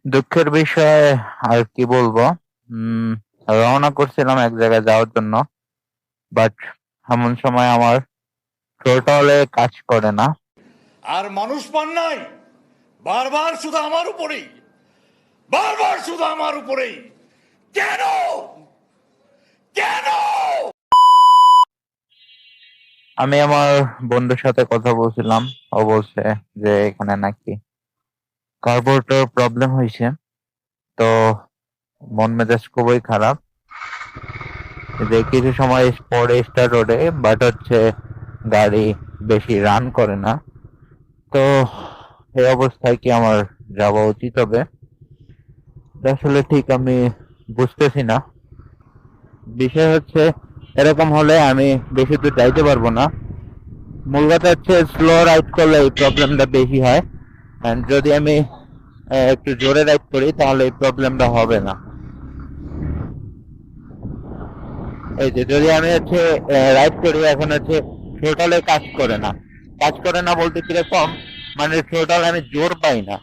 দুঃখের বিষয় আর কি বলবো। উম রওনা করছিলাম এক জায়গায় যাওয়ার জন্য, বাট এমন সময় আমার টোটালে কাজ করে না। আর মানুষ পান নাই, বারবার শুধু আমার উপরেই, বারবার শুধু আমার উপরেই। কেন কেন? আমি আমার বন্ধুর সাথে কথা বলছিলাম। ও বলছে যে এখানে নাকি কার্বোরেটর প্রবলেম হয়েছে। তো মন মেজাজ খুবই খারাপ যে কিছু সময় পরে স্টার্ট ওঠে, বাট হচ্ছে গাড়ি বেশি রান করে না। তো এই অবস্থায় কি আমার যাওয়া উচিত হবে? এটা আসলে ঠিক আমি বুঝতেছি না। বিষয় হচ্ছে এরকম হলে আমি বেশি দূর যাইতে পারবো না। মূল কথা হচ্ছে স্লো রাইড করলে এই প্রবলেমটা বেশি হয়, and যদি আমি একটু জোরে রাইড করি তাহলে এই প্রবলেমটা হবে না। এই যে যদি আমি হচ্ছে রাইড করি, এখন হচ্ছে টোটালে কাজ করে না। কাজ করে না বলতে কিরকম, মানে টোটাল আমি জোর পাই না।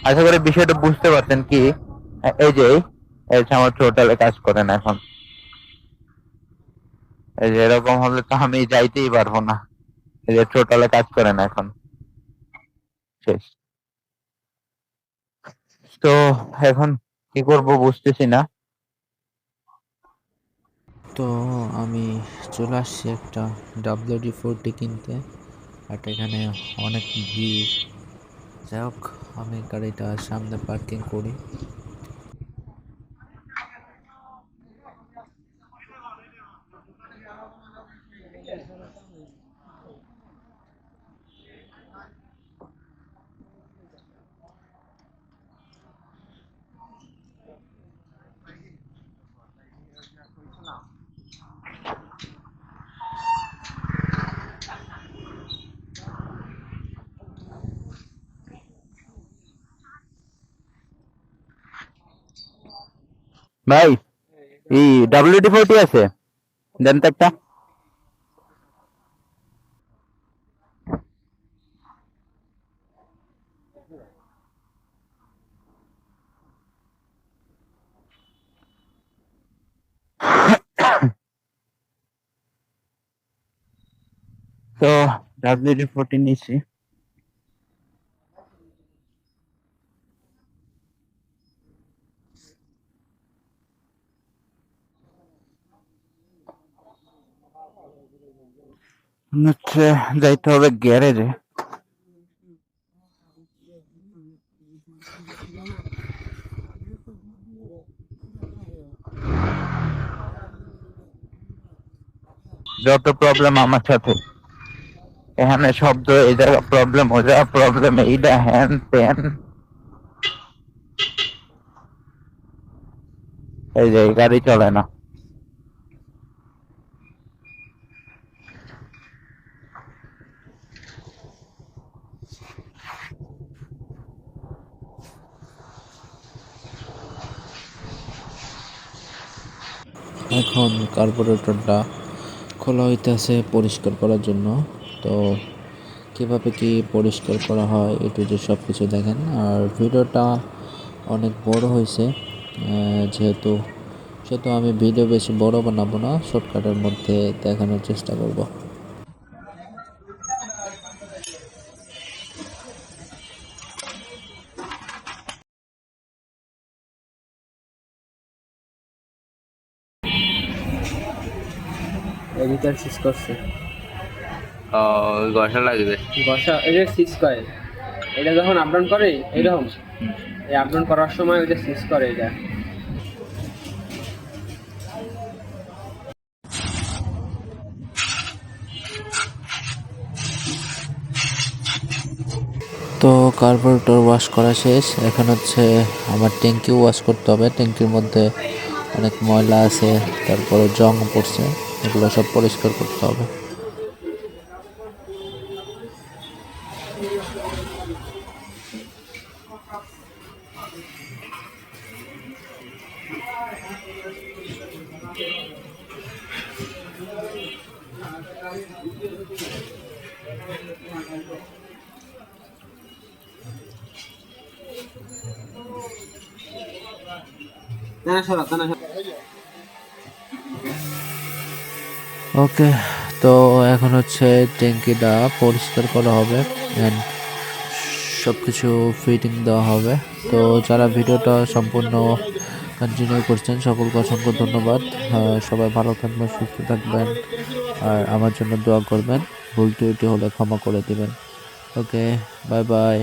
আশা করি বিষয়টা বুঝতে পারছেন কি। এই যে এই যে আমার টোটালে কাজ করে না এখন। এই যে এরকম হলে তো আমি যাইতেই পারবো না। এই যে টোটালে কাজ করে না এখন, শেষ। তো এখন কি করব বুঝতেছি না। তো আমি চলে আসছি একটা WD-40 কিনতে, বাট এখানে অনেক ভিড়। যাই হোক, আমি গাড়িটা সামনে পার্কিং করি। ভাই, এই WD-40 আছে, দেন তো একটা। তো WD-40 নিছি। হচ্ছে যাইতে হবে গ্যারেজে। যত প্রবলেম আমার সাথে, এখানে শব্দ, এই জায়গা প্রবলেম, ও জায়গা প্রবলেম, এইটা হ্যান ত্যান। এই যে গাড়ি চলে না। এখন কার্বোরেটরটা খোলা হইতেছে পরিষ্কার করার জন্য। তো কিভাবে কি পরিষ্কার করা হয় একটু যে সব কিছু দেখেন। আর ভিডিওটা অনেক বড় হয়েছে, যেহেতু সেহেতু আমি ভিডিও বেশি বড় বানাবো না, শর্টকাটের মধ্যে দেখানোর চেষ্টা করব। এডিটার সিজ করছে। ঘষা লাগবে। ঘষা এই যে সিজ করে, এটা যখন আপডাউন করে এইরকম, এই আপডাউন করার সময় ওইটা সিজ করে এটা। তো কার্বোরেটর ওয়াশ করা শেষ। এখন হচ্ছে আমার ট্যাঙ্কি ওয়াশ করতে হবে। ট্যাঙ্কির মধ্যে অনেক ময়লা আছে, তারপরে জং পড়ছে, এগুলো সব পরিষ্কার করতে হবে। না সরা না ওকে, তো এখন হচ্ছে ট্যাঙ্কিটা পরিষ্কার করা হবে অ্যান্ড সব কিছু ফিটিং দেওয়া হবে। তো যারা ভিডিওটা সম্পূর্ণ কন্টিনিউ করছেন সকলকে অসংখ্য ধন্যবাদ। সবাই ভালো থাকবেন, সুস্থ থাকবেন, আর আমার জন্য দোয়া করবেন। ভুল ত্রুটি হলে ক্ষমা করে দিবেন। ওকে, বাই বাই।